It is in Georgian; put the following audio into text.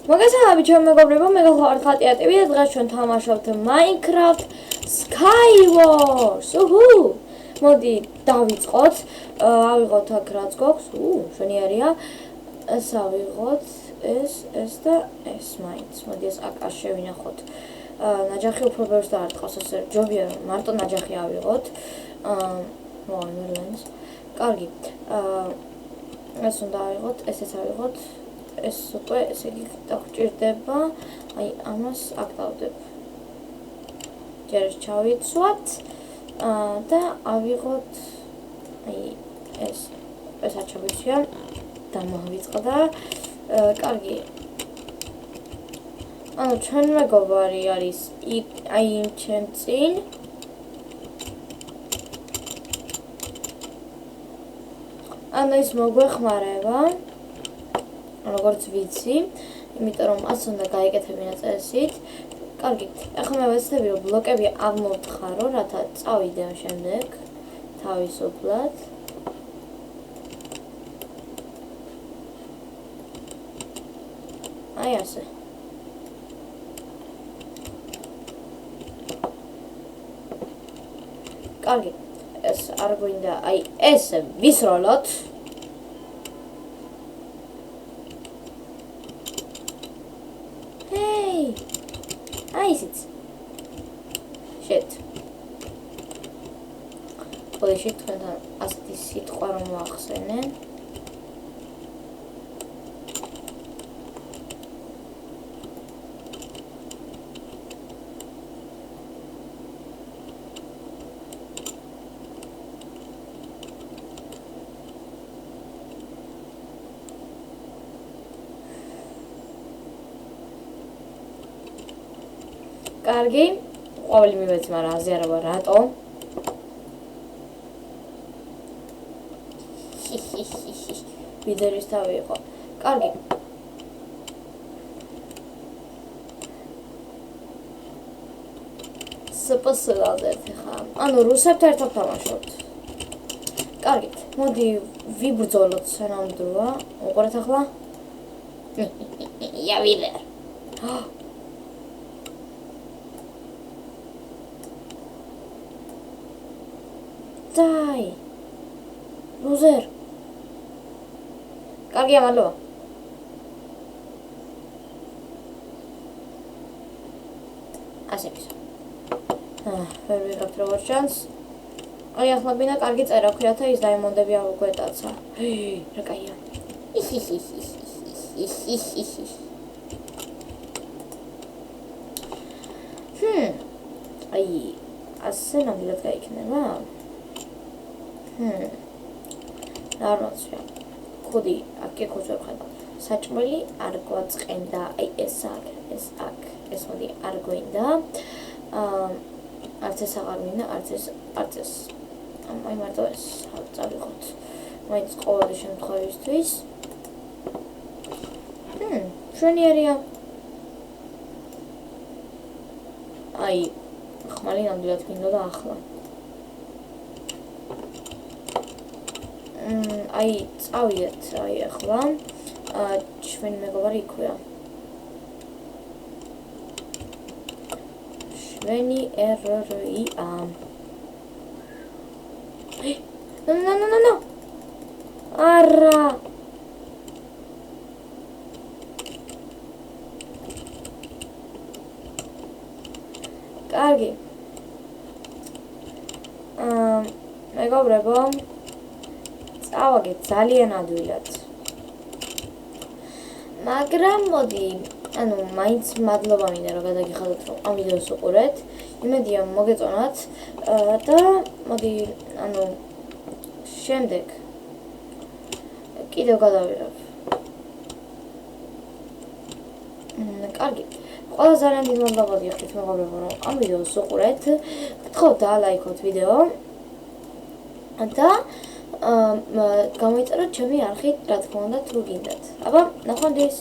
მოგესალმებით ჩემო მეგობრებო, მე გახლავართ ხატია TV და დღეს ჩვენ თამაშობთ Minecraft Skywars. მოდი დავიწყოთ. ავიღოთ აქ რაც გვაქვს. შვენიერია. ეს ავიღოთ, ეს და ეს მაინც. მოდი ეს აქ შევინახოთ. ნაჯახი უფრო ბევრს დაარტყავს, ასე ჯობია მარტო ნაჯახი ავიღოთ. მოვანერლენს. კარგი. ეს უნდა ავიღოთ, ესეც ავიღოთ. ეს უკვე ესე იგი დაგჭირდება, აი ამას აქ დავდებ. ჯერ ჩავიცვათ და ავიღოთ აი ეს აჩავიცია და მოვიწყდა. კარგი. ანუ ჩვენ მეგობარი არის აი იმ ჩემ წინ. ანუ ის მოგვეხმარება. როგორც ვიცი, იმიტომ რომ ას უნდა გაიკეთებინა წესით. კარგი, ახლა მე ვეცდები რომ ბლოკები აღმოვთხარო, რათა წავიდე შემდეგ თავისუფლად. აი ასე. კარგი, ეს არ გვინდა, აი ეს ვისროლოთ. ისიც შეთ ყოველში თქვენთან ასეთი სიტყვა რომ მოახსენე კარგი, ყოველი მივეცი, მაგრამ აზიარება რატო? ვიდერის თავი იყო. კარგი. სპასალადეთ ხა. ანუ რუსებთან ერთად თამაშობთ. კარგი, მოდი ვიბრძოლოთ სანამდროა. უყურეთ ახლა. Ja wieder. Dai. Loser. კარგია, მადლობა. ასე ის. ვერ ვიღებ როგორც ჩანს. აი ახლა ბინა კარგი წერა ქვია და ის დაიმონდები აგვეტაცა. რა კაია. აი ასე ნამდვილად გაიქნება. არ ვიცი. ხოდი აქ ეკოცებ ხან. საჭმელი არ გვაწყენდა. აი ეს აქ, ეს მოდი არ გვინდა. არც ეს აღარ მინდა, არც ეს. აი მარტო ეს წავიღოთ. მაინც ყოველი შემთხვევისთვის. შვენიერია. აი ხმალი ნამდვილად მინდა და ახლა. აი წავიდეთ აი ახლა ჩვენი მეგობარი იქვეა შვენი ერია ნო არა კარგი მეგობრებო წავაგეთ ძალიან ადვილად. მაგრამ მოდი, ანუ მაინც მადლობა მინდა რომ გადაგიხადოთ რომ ამ ვიდეოს უყურეთ. იმედია მოგეწონათ და მოდი, ანუ შემდეგ კიდევ გადავიღებ. კარგი. ყველა ძალიან დიდ მადლობა გიხდით მეგობრებო რომ ამ ვიდეოს უყურეთ. გთხოვთ დაალაიქოთ ვიდეო და გამოიწეროთ ჩემი არხით, რა თქმა უნდა, თუ გინდათ. აბა, ნახვამდის.